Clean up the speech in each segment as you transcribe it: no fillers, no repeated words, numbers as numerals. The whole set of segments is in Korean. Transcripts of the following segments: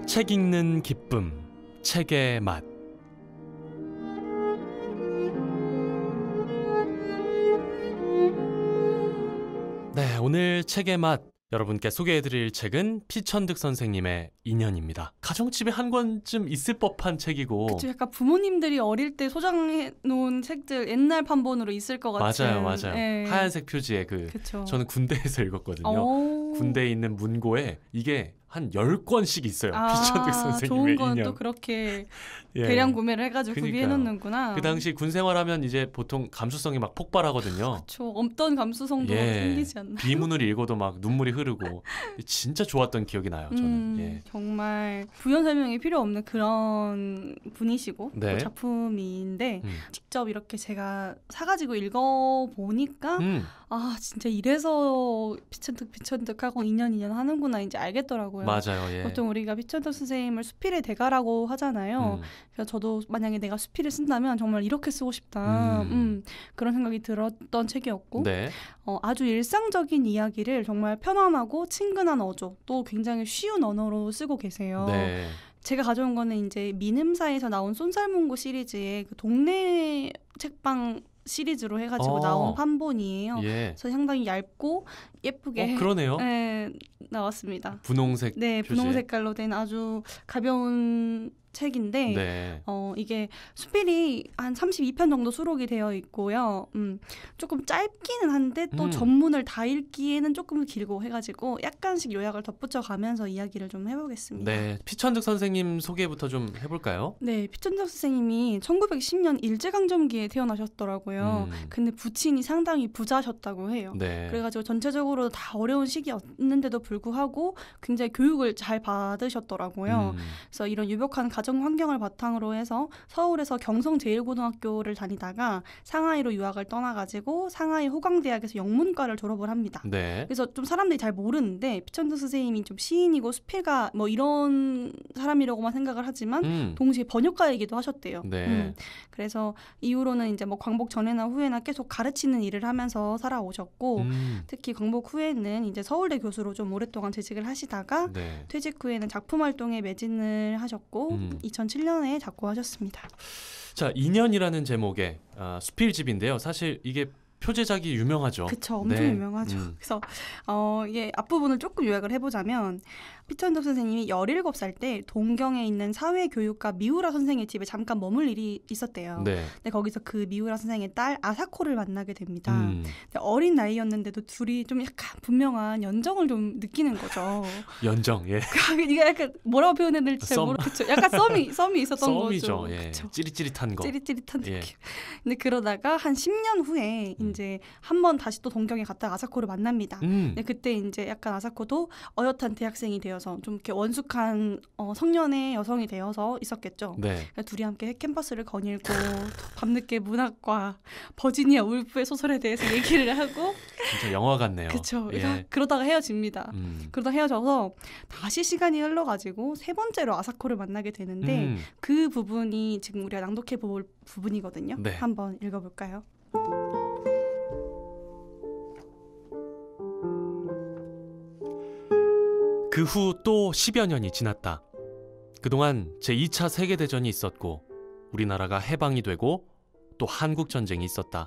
책 읽는 기쁨, 책의 맛. 네, 오늘 책의 맛 여러분께 소개해드릴 책은 피천득 선생님의 인연입니다. 가정집에 한 권쯤 있을 법한 책이고, 그쵸, 약간 부모님들이 어릴 때 소장해 놓은 책들 옛날 판본으로 있을 것 같은. 맞아요. 네. 하얀색 표지에 그쵸. 저는 군대에서 읽었거든요. 군대에 있는 문고에 이게 한 10권씩 있어요. 피천득 선생님의 좋은 건 인연. 또 그렇게 예. 대량 구매를 해가지고 그러니까요. 구비해놓는구나. 그 당시 군 생활하면 이제 보통 감수성이 막 폭발하거든요. 그렇죠. 없던 감수성도 생기지 않나요? 비문을 읽어도 막 눈물이 흐르고 진짜 좋았던 기억이 나요. 저는. 정말 부연 설명이 필요 없는 그런 분이시고 네. 또 작품인데 직접 이렇게 제가 사가지고 읽어보니까 아 진짜 이래서 피천득하고 인연 하는구나 이제 알겠더라고요. 맞아요. 예. 보통 우리가 피천득 선생님을 수필의 대가라고 하잖아요. 그래서 저도 만약에 내가 수필을 쓴다면 정말 이렇게 쓰고 싶다. 그런 생각이 들었던 책이었고 네. 아주 일상적인 이야기를 정말 편안하고 친근한 어조 또 굉장히 쉬운 언어로 쓰고 계세요. 네. 제가 가져온 거는 이제 민음사에서 나온 쏜살문고 시리즈의 그 동네 책방 시리즈로 해가지고 나온 판본이에요. 예. 그래서 상당히 얇고 예쁘게 그러네요. 네, 나왔습니다. 분홍색 네, 표지에. 분홍 색깔로 된 아주 가벼운 책인데 네. 이게 수필이 한 32편 정도 수록이 되어 있고요. 조금 짧기는 한데 또 전문을 다 읽기에는 조금 길고 해가지고 약간씩 요약을 덧붙여 가면서 이야기를 좀 해보겠습니다. 네, 피천득 선생님 소개부터 좀 해볼까요? 네, 피천득 선생님이 1910년 일제강점기에 태어나셨더라고요. 근데 부친이 상당히 부자셨다고 해요. 네. 그래가지고 전체적으로 다 어려운 시기였는데도 불구하고 굉장히 교육을 잘 받으셨더라고요. 그래서 이런 유복한 가정 환경을 바탕으로 해서 서울에서 경성제일고등학교를 다니다가 상하이로 유학을 떠나가지고 상하이 호광대학에서 영문과를 졸업을 합니다. 네. 그래서 좀 사람들이 잘 모르는데 피천득 선생님이 좀 시인이고 수필가 뭐 이런 사람이라고만 생각을 하지만 동시에 번역가이기도 하셨대요. 네. 그래서 이후로는 이제 뭐 광복 전에나 후에나 계속 가르치는 일을 하면서 살아오셨고 특히 광복 후에는 이제 서울대 교수로 좀 오랫동안 재직을 하시다가 네. 퇴직 후에는 작품 활동에 매진을 하셨고 2007년에 작고하셨습니다. 자, 인연이라는 제목의 수필집인데요. 사실 이게 표제작이 유명하죠. 그쵸, 엄청 유명하죠. 그래서 이게 앞부분을 조금 요약을 해보자면 피천득 선생님이 17살 때 동경에 있는 사회교육가 미우라 선생의 집에 잠깐 머물 일이 있었대요. 네. 근데 거기서 그 미우라 선생의 딸 아사코를 만나게 됩니다. 근데 어린 나이였는데도 둘이 좀 약간 분명한 연정을 좀 느끼는 거죠. 연정, 예. 이게 약간 뭐라고 표현해야 될지 잘 모르겠죠. 약간 썸이 있었던 썸이죠, 거죠. 예. 그쵸? 찌릿찌릿한 거. 찌릿찌릿한 예. 느낌. 근데 그러다가 한 10년 후에 이제 한 번 다시 또 동경에 갔다가 아사코를 만납니다. 근데 그때 이제 약간 아사코도 어엿한 대학생이 되어서 좀 이렇게 원숙한 성년의 여성이 되어서 있었겠죠. 네. 둘이 함께 캠퍼스를 거닐고 밤늦게 문학과 버지니아 울프의 소설에 대해서 얘기를 하고 진짜 영화 같네요. 그렇죠. 예. 그러다가 헤어집니다. 그러다 헤어져서 다시 시간이 흘러가지고 세 번째로 아사코를 만나게 되는데 그 부분이 지금 우리가 낭독해 볼 부분이거든요. 네. 한번 읽어볼까요? 그 후 또 10여 년이 지났다. 그동안 제2차 세계대전이 있었고 우리나라가 해방이 되고 또 한국전쟁이 있었다.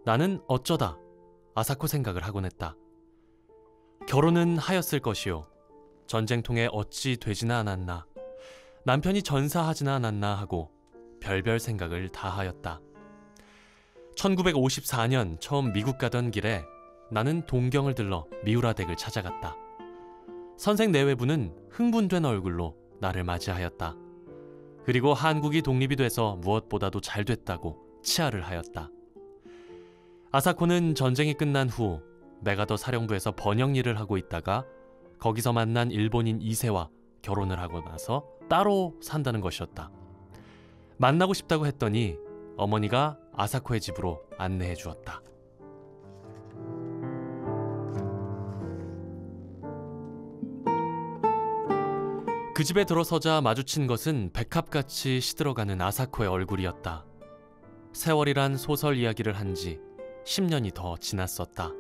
나는 어쩌다 아사코 생각을 하곤 했다. 결혼은 하였을 것이요. 전쟁통에 어찌 되지나 않았나. 남편이 전사하지나 않았나 하고 별별 생각을 다 하였다. 1954년 처음 미국 가던 길에 나는 동경을 들러 미우라 댁을 찾아갔다. 선생 내외부는 흥분된 얼굴로 나를 맞이하였다. 그리고 한국이 독립이 돼서 무엇보다도 잘 됐다고 치하를 하였다. 아사코는 전쟁이 끝난 후 메가더 사령부에서 번역 일을 하고 있다가 거기서 만난 일본인 2세와 결혼을 하고 나서 따로 산다는 것이었다. 만나고 싶다고 했더니 어머니가 아사코의 집으로 안내해 주었다. 그 집에 들어서자 마주친 것은 백합같이 시들어가는 아사코의 얼굴이었다. 세월이란 소설 이야기를 한 지 10년이 더 지났었다.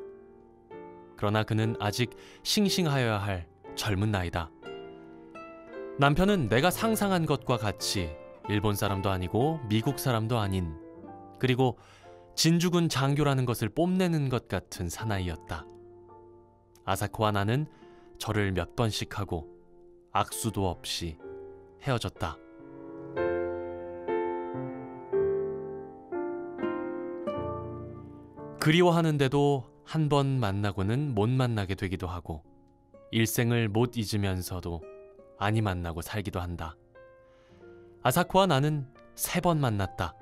그러나 그는 아직 싱싱하여야 할 젊은 나이다. 남편은 내가 상상한 것과 같이 일본 사람도 아니고 미국 사람도 아닌, 그리고 진주군 장교라는 것을 뽐내는 것 같은 사나이였다. 아사코와 나는 절을 몇 번씩 하고 악수도 없이 헤어졌다. 그리워하는데도 한 번 만나고는 못 만나게 되기도 하고, 일생을 못 잊으면서도 아니 만나고 살기도 한다. 아사코와 나는 3번 만났다.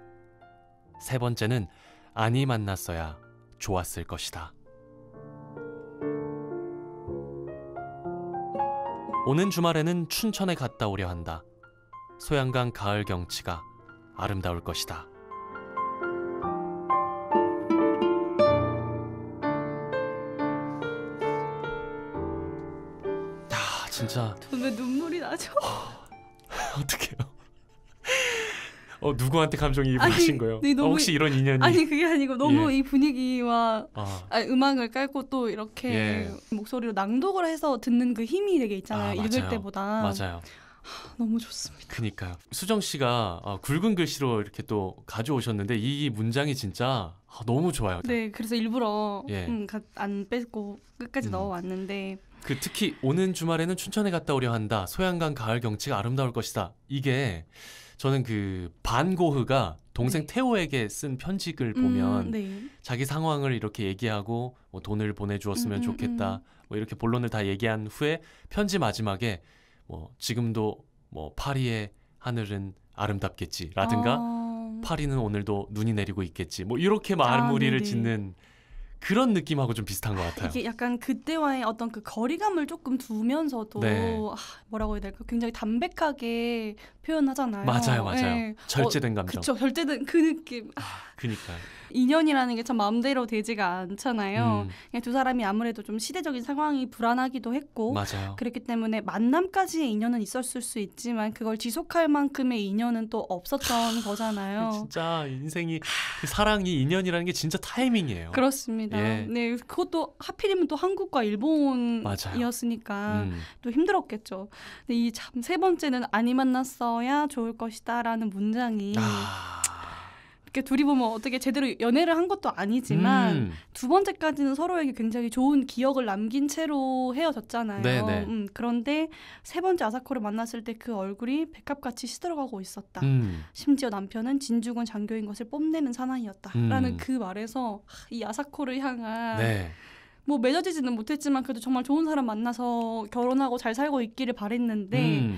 3번째는 아니 만났어야 좋았을 것이다. 오는 주말에는 춘천에 갔다 오려 한다. 소양강 가을 경치가 아름다울 것이다. 진짜 저는 왜 눈물이 나죠? 어떡해요? 누구한테 감정이입하신 거예요? 네, 너무, 혹시 이런 인연이? 아니 그게 아니고 너무 예. 이 분위기와 음악을 깔고 또 이렇게 예. 목소리로 낭독을 해서 듣는 그 힘이 되게 있잖아요. 읽을 맞아요. 때보다. 맞아요. 너무 좋습니다. 그니까요. 수정 씨가 굵은 글씨로 이렇게 또 가져오셨는데 이 문장이 진짜 너무 좋아요. 네, 그래서 일부러 예. 안 뺏고 끝까지 넣어왔는데, 특히 오는 주말에는 춘천에 갔다 오려 한다. 소양강 가을 경치가 아름다울 것이다. 이게 저는 그 반고흐가 동생 태호에게 쓴 편지글 보면 네. 자기 상황을 이렇게 얘기하고 뭐 돈을 보내주었으면 좋겠다. 뭐 이렇게 본론을 다 얘기한 후에 편지 마지막에 뭐 지금도 뭐 파리의 하늘은 아름답겠지라든가 파리는 오늘도 눈이 내리고 있겠지. 뭐 이렇게 마무리를 네네. 짓는 그런 느낌하고 좀 비슷한 것 같아요. 이게 약간 그때와의 어떤 그 거리감을 조금 두면서도 네. 뭐라고 해야 될까? 굉장히 담백하게 표현하잖아요. 맞아요. 네. 절제된 감정. 그쵸, 절제된 그 느낌. 그니까요. 인연이라는 게 참 마음대로 되지가 않잖아요. 그냥 두 사람이 아무래도 좀 시대적인 상황이 불안하기도 했고, 맞아요. 그렇기 때문에 만남까지의 인연은 있었을 수 있지만 그걸 지속할 만큼의 인연은 또 없었던 거잖아요. 진짜 인생이 그 사랑이 인연이라는 게 진짜 타이밍이에요. 그렇습니다. 예. 네, 그것도 하필이면 또 한국과 일본이었으니까 또 힘들었겠죠. 근데 이 참 3번째는 아니 만났어야 좋을 것이다라는 문장이 이렇게 둘이 보면 어떻게 제대로 연애를 한 것도 아니지만 2번째까지는 서로에게 굉장히 좋은 기억을 남긴 채로 헤어졌잖아요. 네네. 그런데 3번째 아사코를 만났을 때 그 얼굴이 백합같이 시들어가고 있었다. 심지어 남편은 진주군 장교인 것을 뽐내는 사나이였다. 라는 그 말에서 이 아사코를 향한 뭐 맺어지지는 못했지만 그래도 정말 좋은 사람 만나서 결혼하고 잘 살고 있기를 바랬는데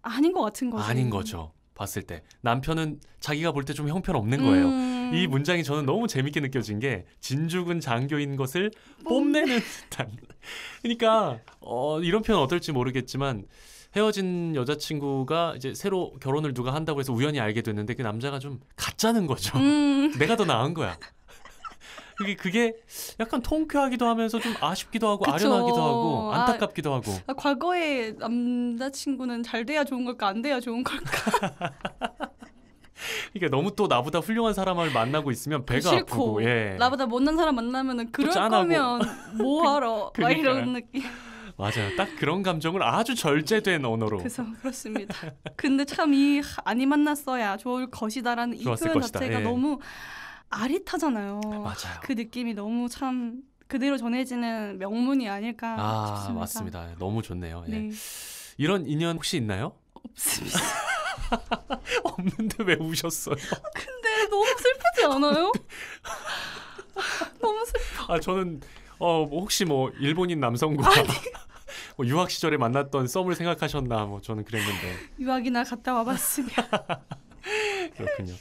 아닌 것 같은 거죠. 아닌 거죠. 봤을 때 남편은 자기가 볼 때 좀 형편없는 거예요. 이 문장이 저는 너무 재밌게 느껴진 게 진주군 장교인 것을 뽐내는 듯한. 그러니까 이런 표현 어떨지 모르겠지만 헤어진 여자친구가 이제 새로 결혼을 누가 한다고 해서 우연히 알게 됐는데 그 남자가 좀 가짜는 거죠. 내가 더 나은 거야. 그게 약간 통쾌하기도 하면서 좀 아쉽기도 하고 그쵸. 아련하기도 하고 안타깝기도 하고. 과거에 남자친구는 잘 돼야 좋은 걸까 안 돼야 좋은 걸까. 그러니까 너무 또 나보다 훌륭한 사람을 만나고 있으면 배가 싫고, 아프고 나보다 못난 사람 만나면은 그럴 짠하고. 거면 뭐하러 막 이런 느낌. 맞아요. 딱 그런 감정을 아주 절제된 언어로. 그래서 그렇습니다. 근데 참 이 아니 만났어야 좋을 것이다라는 이 좋았을 표현 것이다. 자체가 예. 너무 아릿하잖아요. 맞아요. 그 느낌이 너무 참 그대로 전해지는 명문이 아닐까 싶습니다. 맞습니다. 너무 좋네요. 예. 네. 이런 인연 혹시 있나요? 없습니다. 없는데 왜 우셨어요? 근데 너무 슬프지 않아요? 너무 슬퍼. 저는 혹시 뭐 일본인 남성과 뭐 유학 시절에 만났던 썸을 생각하셨나 뭐 저는 그랬는데. 유학이나 갔다 와봤으면. 그렇군요.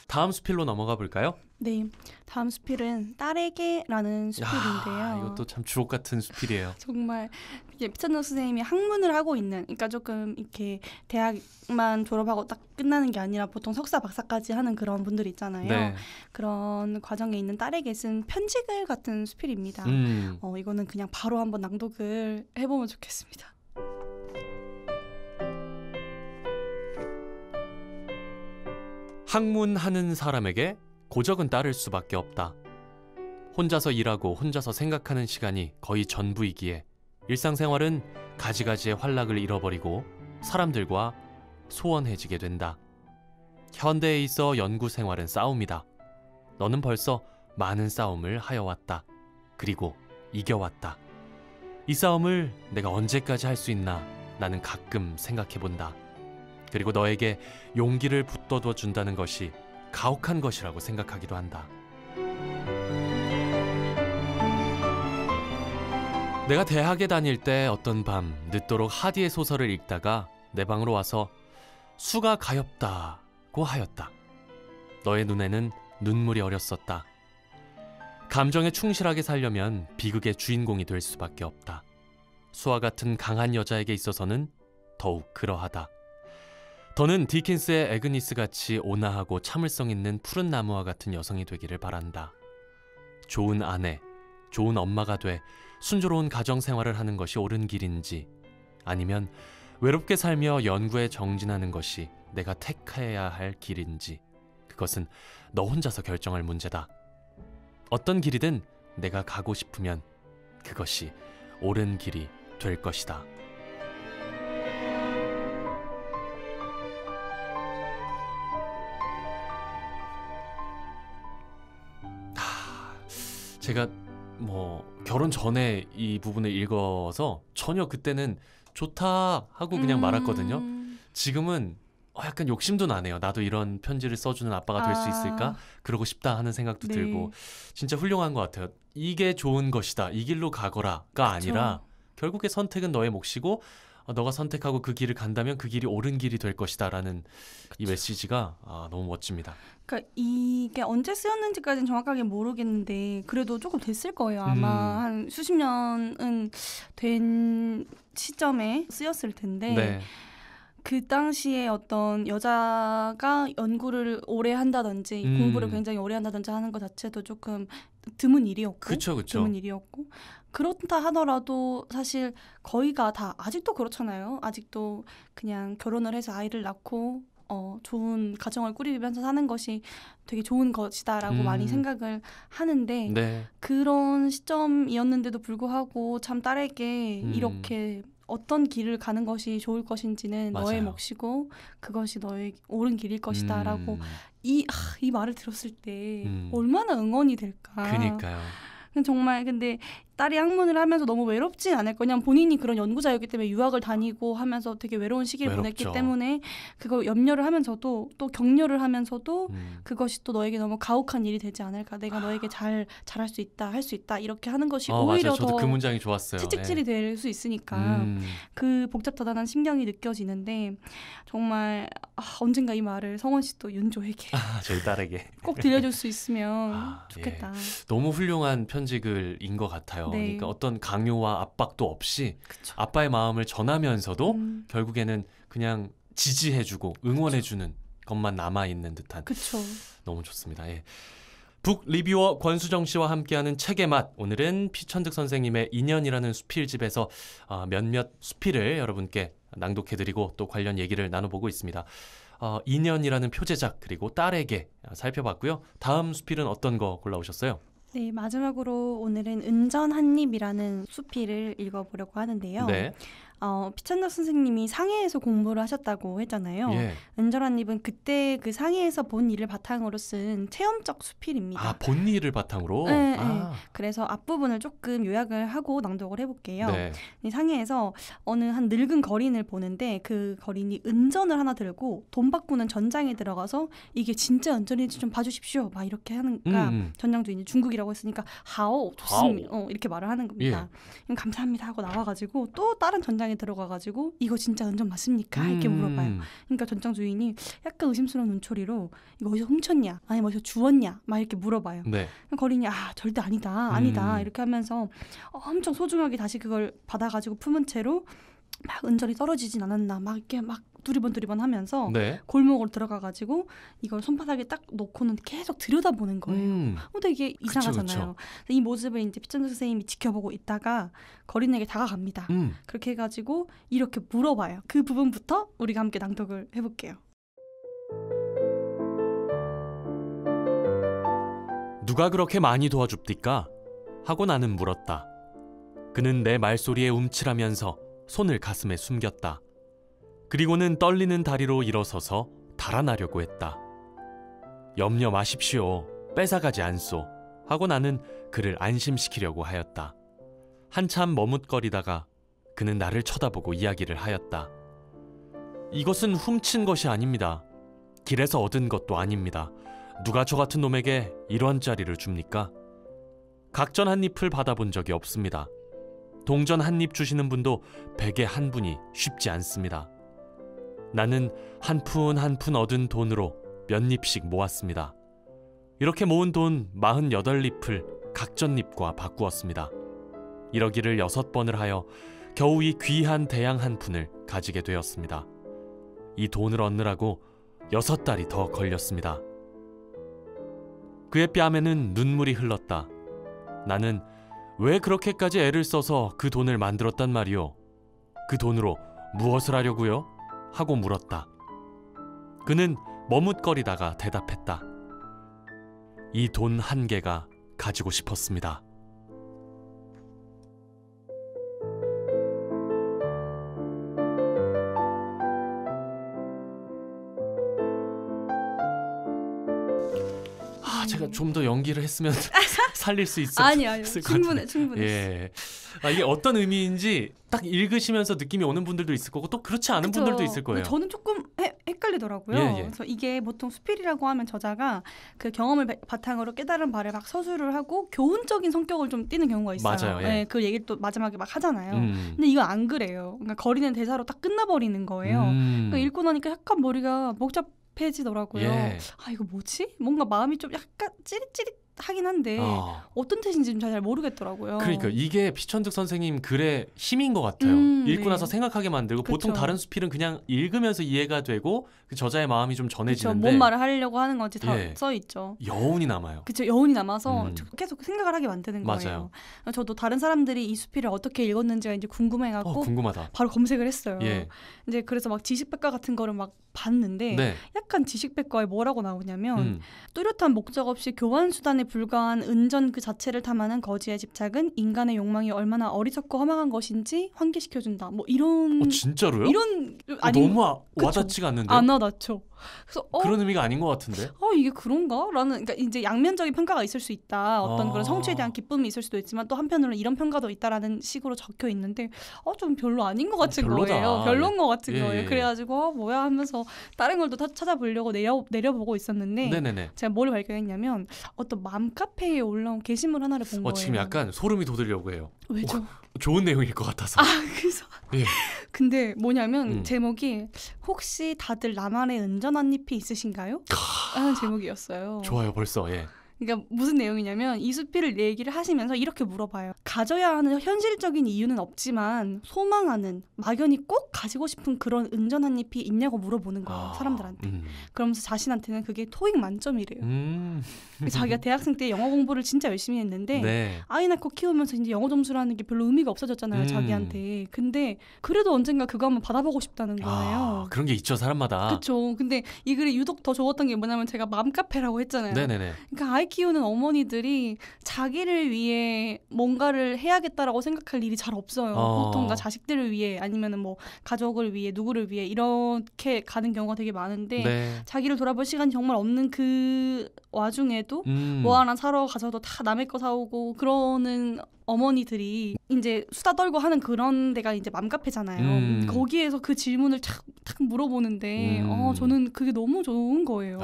다음 수필로 넘어가 볼까요? 네, 다음 수필은 딸에게라는 수필인데요. 이것도 참 주옥 같은 수필이에요. 정말 피찬노 선생님이 학문을 하고 있는, 그러니까 조금 이렇게 대학만 졸업하고 딱 끝나는 게 아니라 보통 석사 박사까지 하는 그런 분들 있잖아요. 네. 그런 과정에 있는 딸에게 쓴 편지글 같은 수필입니다. 이거는 그냥 바로 한번 낭독을 해보면 좋겠습니다. 학문하는 사람에게 고적은 따를 수밖에 없다. 혼자서 일하고 혼자서 생각하는 시간이 거의 전부이기에 일상생활은 가지가지의 활락을 잃어버리고 사람들과 소원해지게 된다. 현대에 있어 연구 생활은 싸움이다. 너는 벌써 많은 싸움을 하여왔다. 그리고 이겨왔다. 이 싸움을 내가 언제까지 할 수 있나 나는 가끔 생각해본다. 그리고 너에게 용기를 붙돋워 준다는 것이 가혹한 것이라고 생각하기도 한다. 내가 대학에 다닐 때 어떤 밤 늦도록 하디의 소설을 읽다가 내 방으로 와서 수가 가엾다고 하였다. 너의 눈에는 눈물이 어렸었다. 감정에 충실하게 살려면 비극의 주인공이 될 수밖에 없다. 수와 같은 강한 여자에게 있어서는 더욱 그러하다. 더는 디킨스의 애그니스같이 온화하고 참을성 있는 푸른 나무와 같은 여성이 되기를 바란다. 좋은 아내, 좋은 엄마가 돼 순조로운 가정생활을 하는 것이 옳은 길인지, 아니면 외롭게 살며 연구에 정진하는 것이 내가 택해야 할 길인지, 그것은 너 혼자서 결정할 문제다. 어떤 길이든 내가 가고 싶으면 그것이 옳은 길이 될 것이다. 제가 결혼 전에 이 부분을 읽어서 전혀 그때는 좋다 하고 그냥 말았거든요. 지금은 약간 욕심도 나네요. 나도 이런 편지를 써주는 아빠가 될 수 있을까? 그러고 싶다 하는 생각도 들고, 진짜 훌륭한 것 같아요. 이게 좋은 것이다, 이 길로 가거라가 아니라 결국에 선택은 너의 몫이고 너가 선택하고 그 길을 간다면 그 길이 옳은 길이 될 것이다 라는 이 메시지가 너무 멋집니다. 그러니까 이게 언제 쓰였는지까지는 정확하게 모르겠는데 그래도 조금 됐을 거예요. 아마 한 수십 년은 된 시점에 쓰였을 텐데, 네. 그 당시에 어떤 여자가 연구를 오래 한다든지 공부를 굉장히 오래 한다든지 하는 것 자체도 조금 드문 일이었고, 그쵸. 드문 일이었고, 그렇다 하더라도 사실 거의가 다 아직도 그렇잖아요. 아직도 그냥 결혼을 해서 아이를 낳고 좋은 가정을 꾸리면서 사는 것이 되게 좋은 것이다라고 많이 생각을 하는데, 네. 그런 시점이었는데도 불구하고 참 딸에게 이렇게 어떤 길을 가는 것이 좋을 것인지는 맞아요. 너의 몫이고 그것이 너의 옳은 길일 것이다 라고 이 말을 들었을 때 얼마나 응원이 될까. 그니까요. 정말 근데 딸이 학문을 하면서 너무 외롭진 않을 거냐. 본인이 그런 연구자였기 때문에 유학을 다니고 하면서 되게 외로운 시기를 보냈기 때문에 그거 염려를 하면서도 또 격려를 하면서도 그것이 또 너에게 너무 가혹한 일이 되지 않을까. 내가 너에게 잘할 수 있다, 할 수 있다 이렇게 하는 것이 오히려 맞아요. 저도 더 그 문장이 좋았어요. 채찍질이 될 수 있으니까 그 복잡다단한 심경이 느껴지는데, 정말 언젠가 이 말을 성원 씨도 윤조에게 저희 딸에게 꼭 들려줄 수 있으면 좋겠다. 예. 너무 훌륭한 편지글인 것 같아요. 네. 그러니까 어떤 강요와 압박도 없이 그쵸. 아빠의 마음을 전하면서도 결국에는 그냥 지지해주고 응원해주는 것만 남아있는 듯한. 그쵸. 너무 좋습니다. 예. 북 리뷰어 권수정 씨와 함께하는 책의 맛. 오늘은 피천득 선생님의 인연이라는 수필집에서 몇몇 수필을 여러분께 낭독해드리고 또 관련 얘기를 나눠보고 있습니다. 인연이라는 표제작 그리고 딸에게 살펴봤고요. 다음 수필은 어떤 거 골라오셨어요? 네, 마지막으로 오늘은 은전 한입이라는 수필을 읽어보려고 하는데요. 네. 피천덕 선생님이 상해에서 공부를 하셨다고 했잖아요. 예. 은전 한입은 그때 그 상해에서 본 일을 바탕으로 쓴 체험적 수필입니다. 본 일을 바탕으로? 네, 네. 그래서 앞부분을 조금 요약을 하고 낭독을 해볼게요. 네. 이 상해에서 어느 한 늙은 거린을 보는데 그 거린이 은전을 하나 들고 돈 바꾸는 전장에 들어가서 이게 진짜 은전인지 좀 봐주십시오. 막 이렇게 하니까 전장 주인이 중국이라고 했으니까 하오 좋습니다. 이렇게 말을 하는 겁니다. 그럼 감사합니다 하고 나와가지고 또 다른 전장에 들어가가지고 이거 진짜 은전 맞습니까? 이렇게 물어봐요. 그러니까 전장 주인이 약간 의심스러운 눈초리로 이거 어디서 훔쳤냐? 아니면 어디서 주웠냐? 막 이렇게 물어봐요. 네. 거린이 절대 아니다 이렇게 하면서 엄청 소중하게 다시 그걸 받아가지고 품은 채로 막 은전이 떨어지진 않았나 막 이렇게 막 두리번 하면서 네. 골목으로 들어가가지고 이걸 손바닥에 딱 놓고는 계속 들여다보는 거예요. 근데 이게 이상하잖아요. 그쵸. 이 모습을 이제 피천득 선생님이 지켜보고 있다가 거린에게 다가갑니다. 그렇게 해가지고 이렇게 물어봐요. 그 부분부터 우리가 함께 낭독을 해볼게요. 누가 그렇게 많이 도와줍디까? 하고 나는 물었다. 그는 내 말소리에 움찔하면서 손을 가슴에 숨겼다. 그리고는 떨리는 다리로 일어서서 달아나려고 했다. 염려 마십시오. 뺏어가지 않소. 하고 나는 그를 안심시키려고 하였다. 한참 머뭇거리다가 그는 나를 쳐다보고 이야기를 하였다. 이것은 훔친 것이 아닙니다. 길에서 얻은 것도 아닙니다. 누가 저 같은 놈에게 1원짜리를 줍니까? 각전 한 잎을 받아본 적이 없습니다. 동전 한 입 주시는 분도 100에 한 분이 쉽지 않습니다. 나는 한 푼 한 푼 얻은 돈으로 몇 잎씩 모았습니다. 이렇게 모은 돈 48잎을 각전잎과 바꾸었습니다. 이러기를 6번을 하여 겨우 이 귀한 대양 한 푼을 가지게 되었습니다. 이 돈을 얻느라고 6달이 더 걸렸습니다. 그의 뺨에는 눈물이 흘렀다. 나는 왜 그렇게까지 애를 써서 그 돈을 만들었단 말이오? 그 돈으로 무엇을 하려고요? 하고 물었다. 그는 머뭇거리다가 대답했다. 이 돈 1개가 가지고 싶었습니다. 제가 좀 더 연기를 했으면 살릴 수 있었을 아니 것 충분해 같은데. 충분해. 예. 이게 어떤 의미인지 딱 읽으시면서 느낌이 오는 분들도 있을 거고 또 그렇지 않은 그쵸. 분들도 있을 거예요. 저는 조금 헷갈리더라고요. 예. 그래서 이게 보통 수필이라고 하면 저자가 그 경험을 바탕으로 깨달은 바를 막 서술을 하고 교훈적인 성격을 좀 띠는 경우가 있어요. 맞아요. 예. 네, 그 얘기를 또 마지막에 막 하잖아요. 근데 이건 안 그래요. 그러니까 거리는 대사로 딱 끝나버리는 거예요. 그러니까 읽고 나니까 약간 머리가 복잡해지더라고요. 예. 이거 뭐지? 뭔가 마음이 좀 약간 찌릿찌릿하긴 한데 어떤 뜻인지 좀 잘 모르겠더라고요. 그러니까 이게 피천득 선생님 글의 힘인 것 같아요. 읽고 네. 나서 생각하게 만들고 보통 그쵸. 다른 수필은 그냥 읽으면서 이해가 되고 그 저자의 마음이 좀 전해지는데 뭔 말을 하려고 하는 건지 다 예. 써 있죠. 여운이 남아요. 그쵸, 여운이 남아서 계속 생각을 하게 만드는 맞아요. 거예요. 저도 다른 사람들이 이 수필을 어떻게 읽었는지가 이제 궁금해갖고 궁금하다. 바로 검색을 했어요. 예. 이제 그래서 막 지식백과 같은 거를 막 봤는데 네. 약간 지식백과에 뭐라고 나오냐면 뚜렷한 목적 없이 교환 수단에 불과한 은전 그 자체를 탐하는 거지의 집착은 인간의 욕망이 얼마나 어리석고 허망한 것인지 환기시켜준다. 뭐 이런 진짜로요? 이런 너무 그쵸. 와닿지가 않는데. 안 와닿죠. 그래서 그런 의미가 아닌 것 같은데. 이게 그런가? 라는 그러니까 이제 양면적인 평가가 있을 수 있다. 어떤 그런 성취에 대한 기쁨이 있을 수도 있지만 또 한편으로는 이런 평가도 있다라는 식으로 적혀 있는데 좀 별로 아닌 것 같은 별로다. 거예요. 별로인 것 같은 예, 거예요. 예. 그래가지고 뭐야 하면서 다른 걸 또 찾아보려고 내려보고 있었는데 네네네. 제가 뭘 발견했냐면 어떤 맘카페에 올라온 게시물 하나를 본 거예요. 지금 약간 소름이 돋으려고 해요. 왜죠? 좋은 내용일 것 같아서. 그래서 예. 근데 뭐냐면 제목이 혹시 다들 나만의 은전 한 잎이 있으신가요? 하는 제목이었어요. 좋아요 벌써. 예. 그러니까 무슨 내용이냐면 이 수필을 얘기를 하시면서 이렇게 물어봐요. 가져야 하는 현실적인 이유는 없지만 소망하는 막연히 꼭 가지고 싶은 그런 은전 한 잎이 있냐고 물어보는 거예요. 사람들한테. 그러면서 자신한테는 그게 토익 만점이래요. 자기가 대학생 때 영어 공부를 진짜 열심히 했는데 네. 아이 낳고 키우면서 이제 영어 점수라는 게 별로 의미가 없어졌잖아요. 자기한테. 근데 그래도 언젠가 그거 한번 받아보고 싶다는 거예요. 그런 게 있죠 사람마다. 그렇죠. 근데 이 글이 유독 더 좋았던 게 뭐냐면 제가 맘카페라고 했잖아요. 네네네. 그러니까 아이 키우는 어머니들이 자기를 위해 뭔가를 해야겠다라고 생각할 일이 잘 없어요. 보통 다 자식들을 위해 아니면은 뭐 가족을 위해 누구를 위해 이렇게 가는 경우가 되게 많은데 네. 자기를 돌아볼 시간이 정말 없는 그 와중에도 뭐 하나 사러 가서도 다 남의 거 사오고 그러는 어머니들이 이제 수다 떨고 하는 그런 데가 이제 맘카페잖아요. 거기에서 그 질문을 탁 물어보는데 저는 그게 너무 좋은 거예요.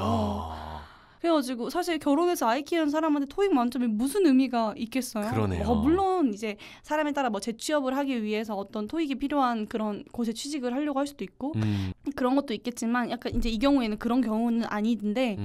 그래가지고 사실 결혼해서 아이 키우는 사람한테 토익 만점이 무슨 의미가 있겠어요? 그러네요. 물론 이제 사람에 따라 뭐 재취업을 하기 위해서 어떤 토익이 필요한 그런 곳에 취직을 하려고 할 수도 있고 그런 것도 있겠지만 약간 이제 이 경우에는 그런 경우는 아닌데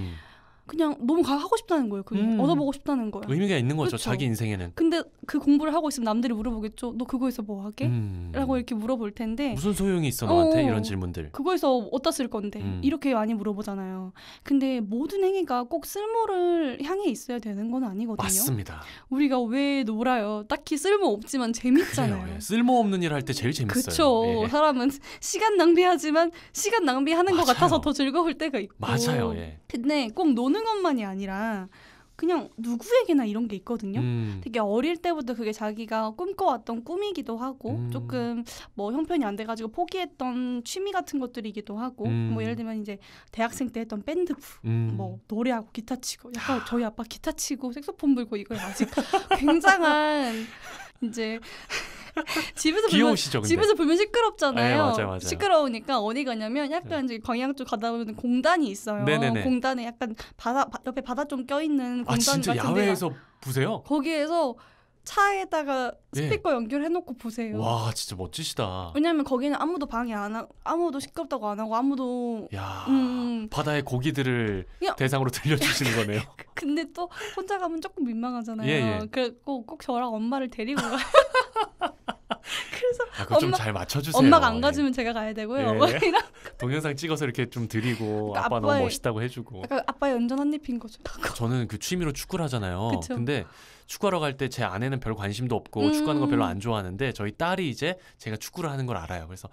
그냥 너무 하고 싶다는 거예요. 그게 얻어보고 싶다는 거예요. 의미가 있는 거죠. 그쵸? 자기 인생에는. 근데 그 공부를 하고 있으면 남들이 물어보겠죠. 너 그거에서 뭐 하게? 라고 이렇게 물어볼 텐데 무슨 소용이 있어 너한테 이런 질문들. 그거에서 어디다 쓸 건데 이렇게 많이 물어보잖아요. 근데 모든 행위가 꼭 쓸모를 향해 있어야 되는 건 아니거든요. 맞습니다. 우리가 왜 놀아요? 딱히 쓸모 없지만 재밌잖아요. 그래요, 예. 쓸모없는 일 할 때 제일 재밌어요. 그렇죠. 예. 사람은 시간 낭비하지만 시간 낭비하는 것 같아서 더 즐거울 때가 있고. 맞아요. 예. 근데 꼭 노는 것만이 아니라 그냥 누구에게나 이런 게 있거든요. 음. 되게 어릴 때부터 그게 자기가 꿈꿔왔던 꿈이기도 하고 조금 뭐 형편이 안 돼가지고 포기했던 취미 같은 것들이기도 하고 뭐 예를 들면 이제 대학생 때 했던 밴드부 뭐 노래하고 기타 치고 약간 저희 아빠 기타 치고 색소폰 불고 이거에 아직 굉장한 이제 귀여우시죠, 근데? 집에서 불면 시끄럽잖아요. 네, 맞아요. 시끄러우니까 어디 가냐면 약간 이제 광양 쪽 가다 보면 공단이 있어요. 네네네. 공단에 약간 옆에 바다 좀 껴있는 공단 진짜 같은 데가 야외에서 보세요? 거기에서 차에다가 예. 스피커 연결해놓고 보세요. 와, 진짜 멋지시다. 왜냐면 거기는 아무도 방해 안 하고 아무도 시끄럽다고 안 하고 아무도 야, 음. 바다의 고기들을 야. 대상으로 들려주시는 거네요. 근데 또 혼자 가면 조금 민망하잖아요. 예. 그래서 꼭 저랑 엄마를 데리고 가요. 그래서 그거 좀 잘 맞춰주세요. 엄마가 안 가주면 제가 가야 되고요. 뭐 예. 동영상 찍어서 이렇게 좀 드리고 그러니까 아빠 너무 멋있다고 해주고. 약간 아빠의 운전 한 입인 거죠. 저는 그 취미로 축구를 하잖아요. 그쵸. 근데 축구하러 갈 때 제 아내는 별 관심도 없고 축구하는 거 별로 안 좋아하는데 저희 딸이 이제 제가 축구를 하는 걸 알아요. 그래서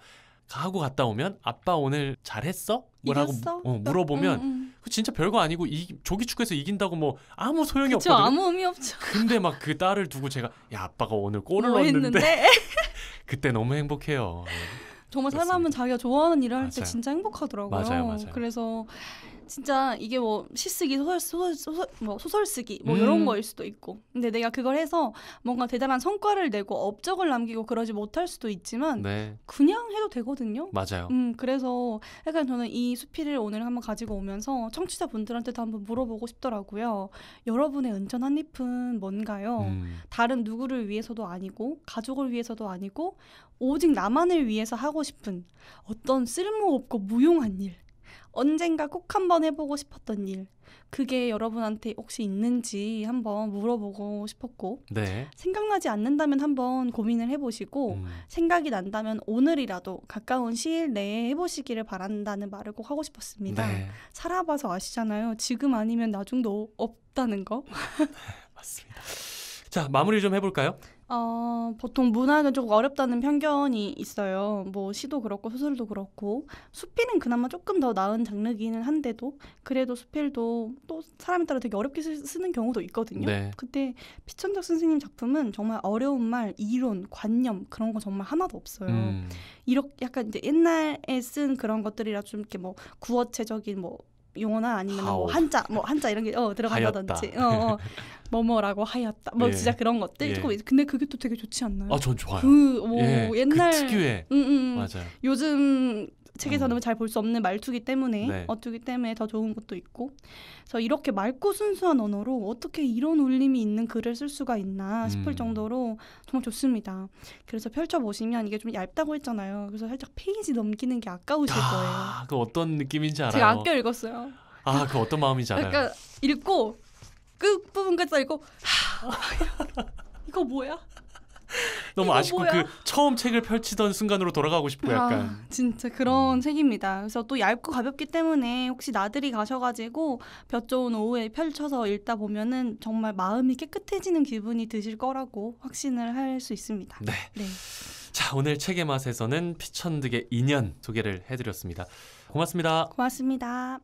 하고 갔다 오면 아빠 오늘 잘했어? 뭐라고 이겼어? 물어보면 그 진짜 별거 아니고 조기 축구에서 이긴다고 뭐 아무 소용이 그쵸, 없거든요. 아무 의미 없죠. 근데 막 그 딸을 두고 제가 야 아빠가 오늘 골을 뭐 넣었는데 했는데 그때 너무 행복해요. 정말 그렇습니다. 사람은 자기가 좋아하는 일을 할 때 맞아요. 진짜 행복하더라고요. 맞아요. 그래서 진짜 이게 뭐 시쓰기 소설 쓰기 뭐 이런 거일 수도 있고 근데 내가 그걸 해서 뭔가 대단한 성과를 내고 업적을 남기고 그러지 못할 수도 있지만 네, 그냥 해도 되거든요. 맞아요. 그래서 약간 저는 이 수필을 오늘 한번 가지고 오면서 청취자분들한테도 한번 물어보고 싶더라고요. 여러분의 은전 한 잎은 뭔가요? 다른 누구를 위해서도 아니고 가족을 위해서도 아니고 오직 나만을 위해서 하고 싶은 어떤 쓸모없고 무용한 일 언젠가 꼭 한번 해보고 싶었던 일 그게 여러분한테 혹시 있는지 한번 물어보고 싶었고 네. 생각나지 않는다면 한번 고민을 해보시고 생각이 난다면 오늘이라도 가까운 시일 내에 해보시기를 바란다는 말을 꼭 하고 싶었습니다. 네. 살아봐서 아시잖아요. 지금 아니면 나중도 없다는 거. 맞습니다. 자, 마무리 좀 해볼까요? 보통 문학은 조금 어렵다는 편견이 있어요. 뭐 시도 그렇고 소설도 그렇고 수필은 그나마 조금 더 나은 장르기는 한데도 그래도 수필도 또 사람에 따라 되게 어렵게 쓰는 경우도 있거든요. 네. 그때 피천적 선생님 작품은 정말 어려운 말, 이론, 관념 그런 거 정말 하나도 없어요. 이렇게 약간 이제 옛날에 쓴 그런 것들이라 좀 이렇게 뭐 구어체적인 뭐 용어나 아니면 뭐 한자 이런 게 들어간다든지 뭐뭐라고 하였다 뭐 예. 진짜 그런 것들 예. 근데 그게 또 되게 좋지 않나요? 전 좋아요. 예. 옛날 그 특유의 맞아요. 요즘 책에서는 잘 볼 수 없는 말투기 때문에 네. 어투기 때문에 더 좋은 것도 있고 그래서 이렇게 맑고 순수한 언어로 어떻게 이런 울림이 있는 글을 쓸 수가 있나 싶을 정도로 정말 좋습니다. 그래서 펼쳐보시면 이게 좀 얇다고 했잖아요. 그래서 살짝 페이지 넘기는 게 아까우실 거예요. 그 어떤 느낌인지 알아요. 제가 아껴 읽었어요. 그 어떤 마음인지 알아요. 그러니까 읽고 끝부분까지 읽고 이거 뭐야? 너무 아쉽고 뭐야? 그 처음 책을 펼치던 순간으로 돌아가고 싶고 약간. 진짜 그런 책입니다. 그래서 또 얇고 가볍기 때문에 혹시 나들이 가셔가지고 볕 좋은 오후에 펼쳐서 읽다 보면은 정말 마음이 깨끗해지는 기분이 드실 거라고 확신을 할 수 있습니다. 네. 자, 오늘 책의 맛에서는 피천득의 인연 소개를 해드렸습니다. 고맙습니다. 고맙습니다.